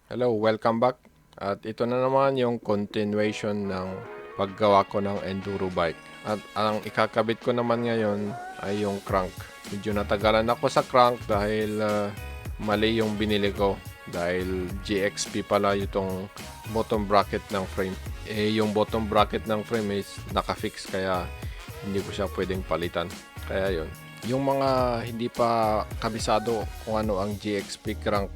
Hello, welcome back. At ito na naman yung continuation ng paggawa ko ng enduro bike. At ang ikakabit ko naman ngayon ay yung crank. Medyo natagalan ako sa crank dahil mali yung binili ko. Dahil GXP pala itong bottom bracket ng frame. Yung bottom bracket ng frame is nakafix kaya hindi ko siya pwedeng palitan. Kaya yon. Yung mga hindi pa kabisado kung ano ang GXP crank,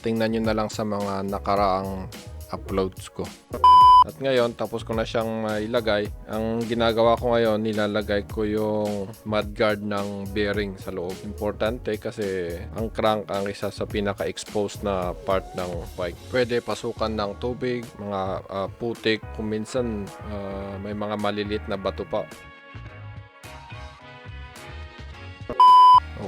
tingnan nyo na lang sa mga nakaraang uploads ko. At ngayon, tapos ko na siyang ilagay. Ang ginagawa ko ngayon, nilalagay ko yung mudguard ng bearing sa loob. Importante kasi ang crank ang isa sa pinaka-exposed na part ng bike. Pwede pasukan ng tubig, mga putik, kung minsan may mga malilit na bato pa.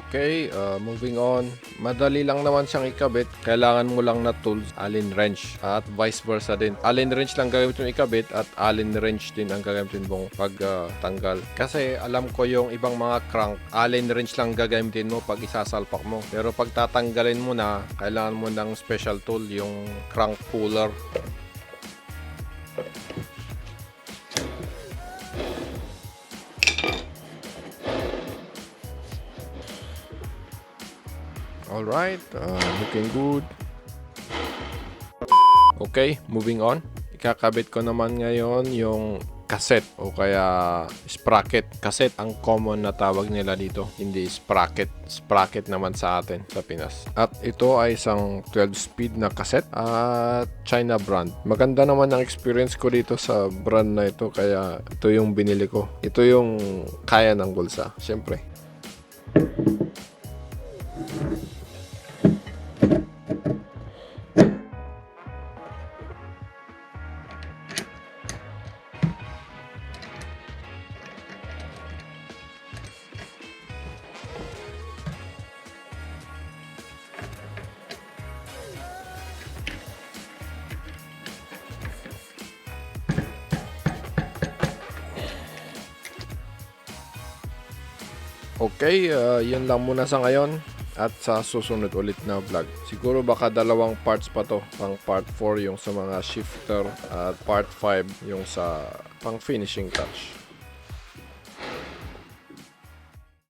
Okay, moving on. Madali lang naman siyang ikabit. Kailangan mo lang na tools, Allen wrench at vice versa din. Allen wrench lang gagamitin mo ikabit at Allen wrench din ang gagamitin mong pagtanggal. Kasi alam ko yung ibang mga crank, Allen wrench lang gagamitin mo pag isasalpak mo. Pero pag tatanggalin mo na, kailangan mo ng special tool, yung crank puller. Alright, looking good. Okay, moving on. Ikakabit ko naman ngayon yung cassette o kaya sprocket. Cassette ang common na tawag nila dito, hindi sprocket. Sprocket naman sa atin sa Pinas. At ito ay isang 12-speed na cassette at China brand. Maganda naman ang experience ko dito sa brand na ito kaya ito yung binili ko. Ito yung kaya ng bulsa, syempre. Okay, yun lang muna sa ngayon at sa susunod ulit na vlog. Siguro baka dalawang parts pa to. Pang part 4 yung sa mga shifter at part 5 yung sa pang finishing touch.